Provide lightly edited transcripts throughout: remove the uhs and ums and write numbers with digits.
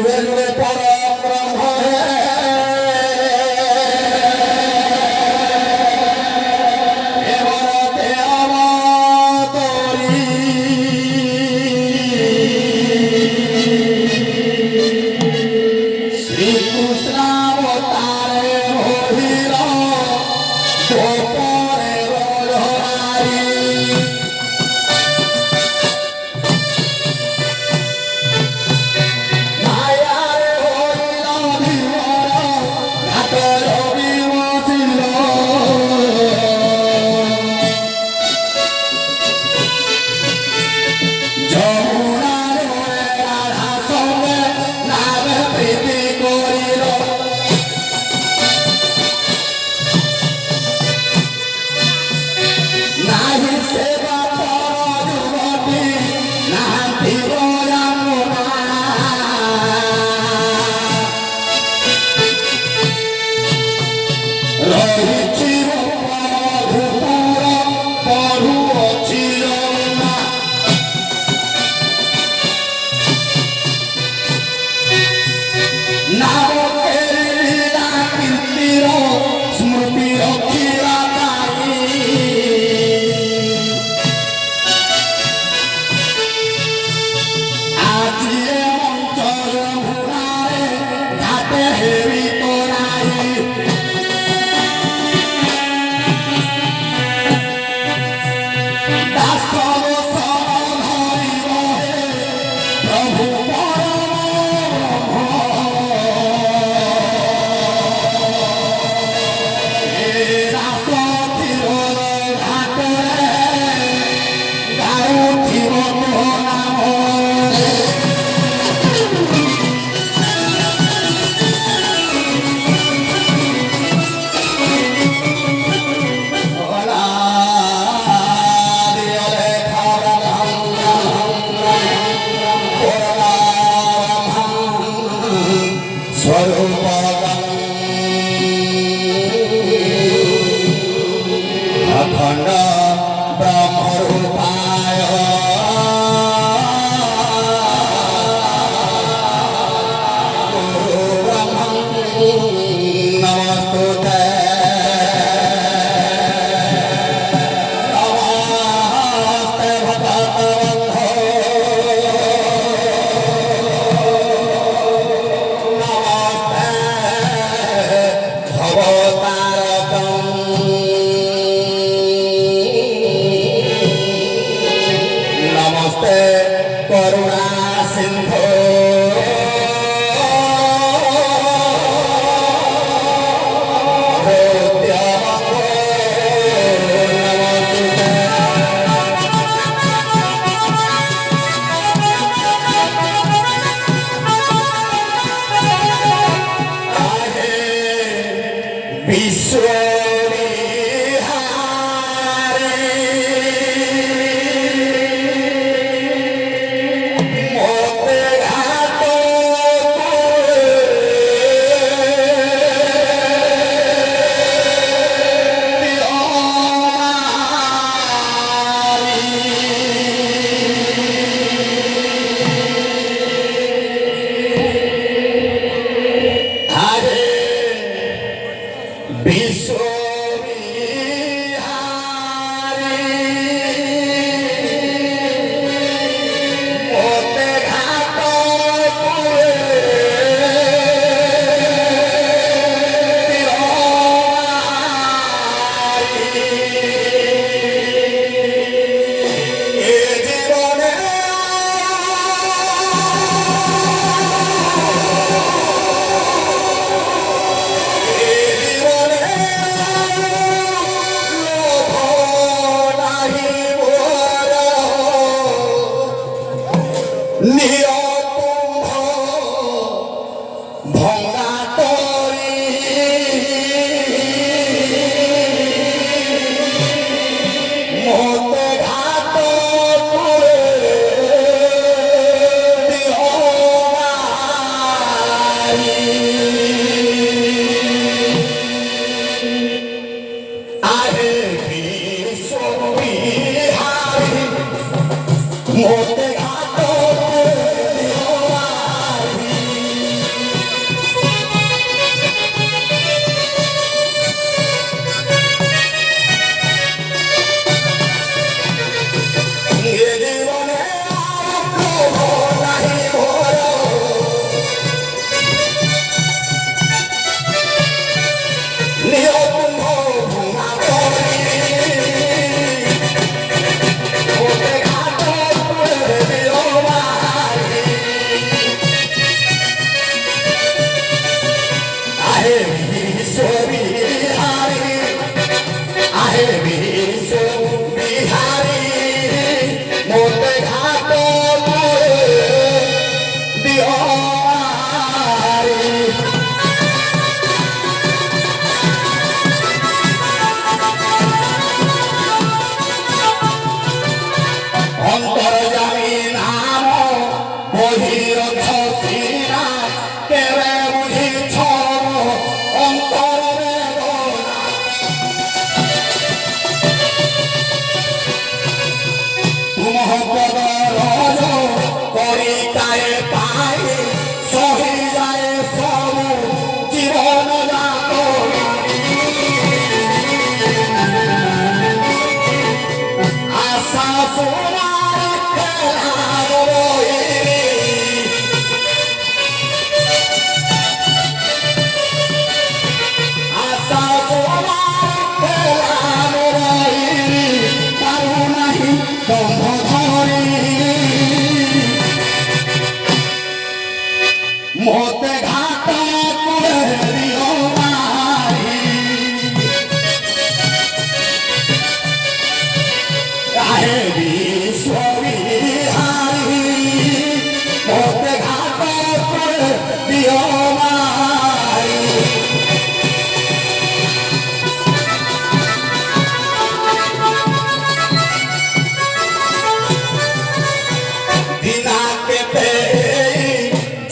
যুগে যুগে পরম ব্রহ্ম এবারতে অবতরী শ্রীকৃষ্ণ অবতারে হরির গোপরে রোজহারি अखंड ब्रह्मरूपाय गुरु ब्रह्मं नमस्तुते नमस्ते भगवतो नमस्ते भवतारकम् नमस्ते करुणा सिंधु विश्व मोते घाटों গভীর খসিনা কেবে বুঝিছ অন্তর বেদনা তুমহ পদ রজ করি কায়ে পাই সহি যায় সবু জীবন যাত আশা সোনার খেলা রইলি আশা সোনার খেলা রইলি পারু নাহি বন্ধ ধরি মোতে ঘাট করে দিও মারি কাহে বিশ্ববিহারী মোতে ঘাট করে দিও মারি দিনাকে পেয়ে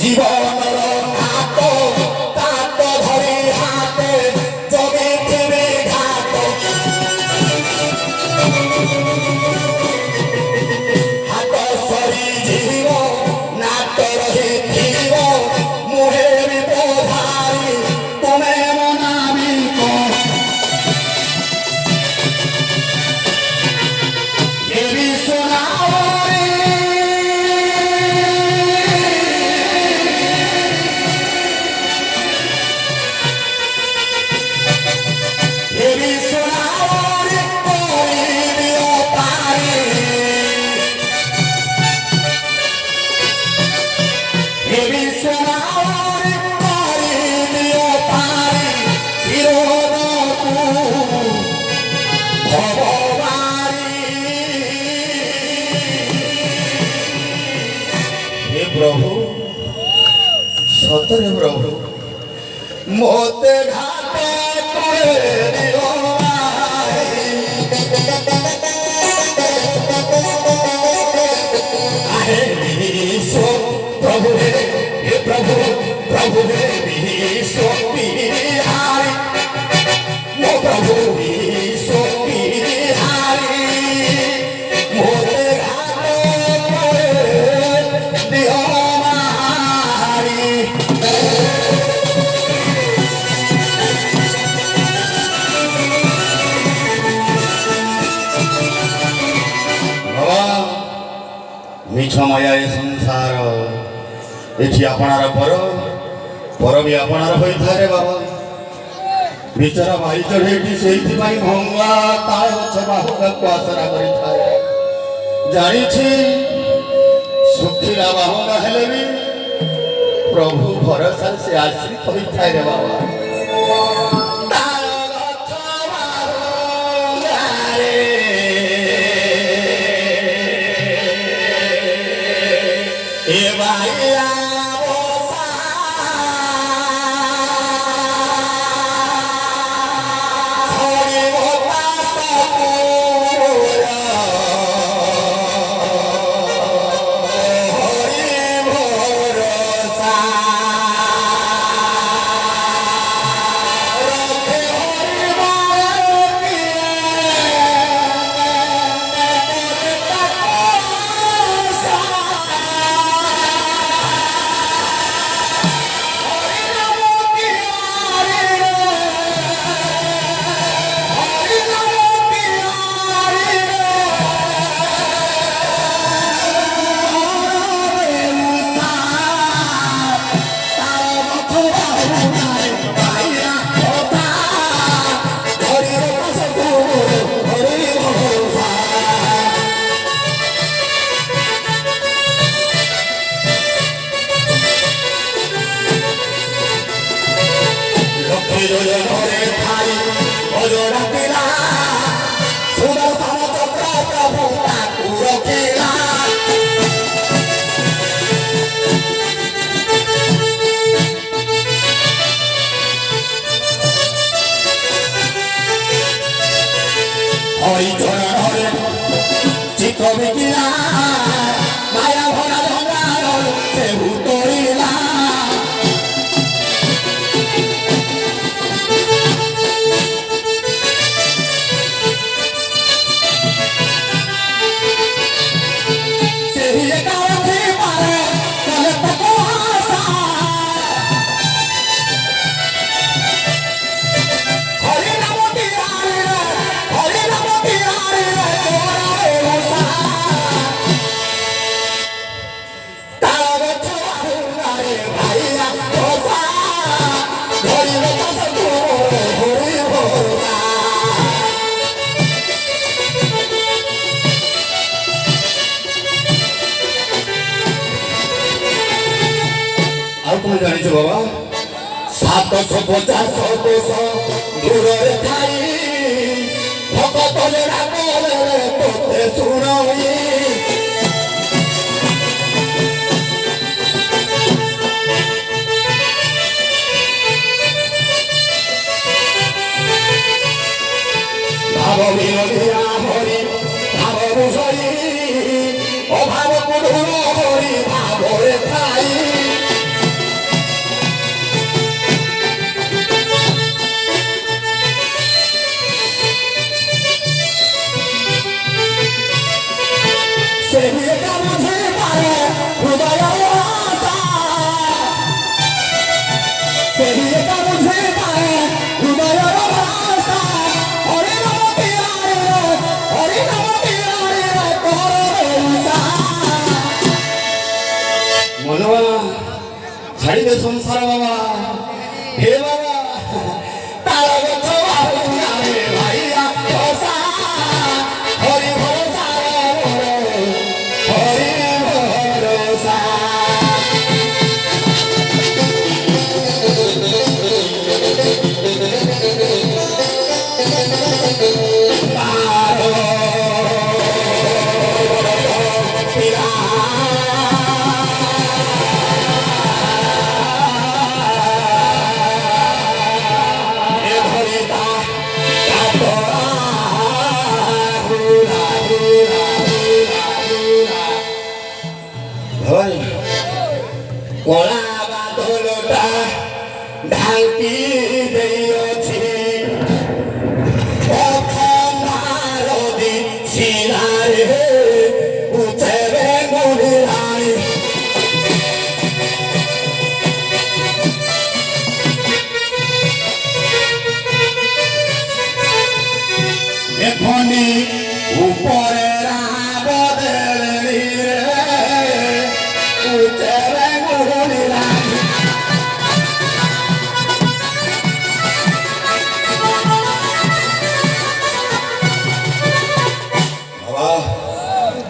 জীবনর ঘাট কাট ধরি হাতে জমি থিবে ঘাট হাত সরি জীব নাট রহি থিব মুহের বোধারি তুমি মনামিক দেবী সোনারি দেবী সোনারি করি দিও পারি দেবী সোনারি করি দিও পারি বিরোধকু ভগবারি হে প্রভু সতরে প্রভু মোতে ঘাটে করে দিও আহে বিশ্ব প্রভু হে প্রভু প্রভু হে বিশ্ব বিহারী মো প্রভু বিশ্ব বিহারী মোতে ঘাটে করে দিও মারি বাবা মিছ মায়া এ সংসার এটি আপনার পর পর বি আপনার হইଥାଏ বাবা বিচরা ভাই চଢ଼େଇଟି ସେଇଥିପାଇଁ ଭଙ୍ଗା ତାଳ ଗଛ ବାହୁଙ୍ଗାକୁ ଆସରା କରିଥାଏ ଜାଣିଛି ଶୁଖିଲା ବାହୁଙ୍ଗା ହେଲେ ବି ପ୍ରଭୁ ଭରସାରେ ସେ ଆଶ୍ରିତ ହୋଇଥାଏ ରେ ବାବା ତାଳ ଗଛ ବାହୁଙ୍ଗାରେ ଏ ବାଇଆ ঘরে ঠাই অজরা পিলা সুদর্শন চক্র প্রভু তাকু রখিলা হরি চরণরে চিত্ত বিকিলা মায়া ভরা ধরা গছ আরে ভাইয়া ওসা ধরিলে তো সব হরি ভোলা ଆଉ କଣ ଜାଣିଛ ବାବା 750 କୋଶ ଦୂରରେ ଥାଇ ଭକତରେ ରାଗରେ ତୋତେ ଶୁଣଇ ଭାବ ବିନୋଦିଆ ହରି ଭାବ ବୁଝଇ ଅଭାବକୁ ଦୂର ହରି ଭାବରେ ଥାଇ ସେହି ଏକା ବୁଝିପାରେ ହୃଦୟର ଆଶା ସେହି ଏକା ବୁଝିପାରେ ହୃଦୟର ଭାଷା ହରି ନାମ ତିଆରେ କରଉଷା ମନବା ଛାଡ଼ିଦେ ସଂସାର ବାବା ହେ ବାବା ତାଳ ଗଛ ବାହୁନାରେ ଭାଇଆ ଓଷା ହରି ଭରସା ହରି ଭରସା କଳା ବାଦଲଟା ଢାଙ୍କି ଦେଇଅଛି ପଥମାରଦି ଶିଳାରେ ଉଚ୍ଚରେ ଗୁଣିଲାଣି ଏଖନି ଉପରେ ରାବ ଦେଳିରେ ଉଚ୍ଚରେ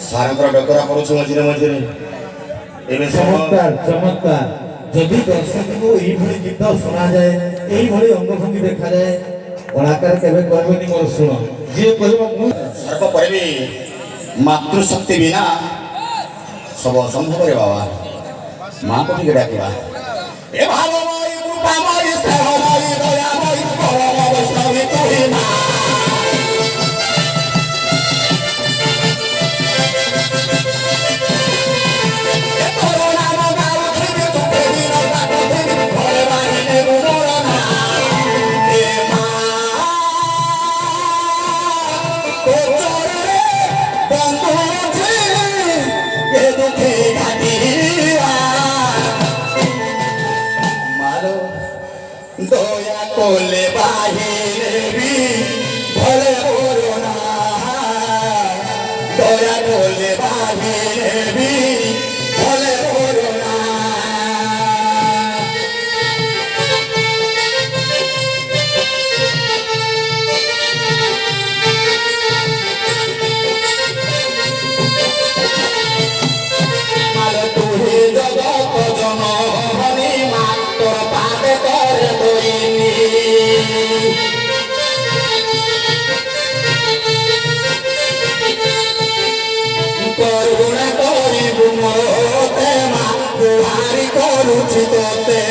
ସାରଙ୍କର ଡକରା ପଡୁଛି ମଝିରେ ମଝିରେ ଏବେ ଚମତ୍କାର ଚମତ୍କାର ଯଦି ଦର୍ଶକଙ୍କୁ ଏଇଭଳି ଗୀତ ଶୁଣାଯାଏ ଏଇଭଳି ଅଙ୍ଗଭଙ୍ଗୀ ଦେଖାଯାଏ କଳାକାର କେବେ କହିବେନି ମୋର ଶୁଣ ଯିଏ କହିବ ମୁଁ ସର୍ବ ପରେ ବି ମାତୃଶକ୍ତି ବିନା ସବୁ ଅସମ୍ଭବରେ ବାବା ମାଙ୍କୁ ଟିକେ ଡାକିବା ଏ ଭାବମୟୀ କୃପାମୟୀ ସ୍ନେହମୟୀ ଦୟାମୟୀ ପରମ ବୈଷ୍ଣବୀ ତୁହି ମା দয়া করলে বাহিরে বি ভলে বলো না দয়া করলে বাহিরে বি ভলে বলো না মাল তুই জগত জননী মাত্র পাবে করে দইনি করুণা করিবু মতে মা গুহারি করুছি তোতে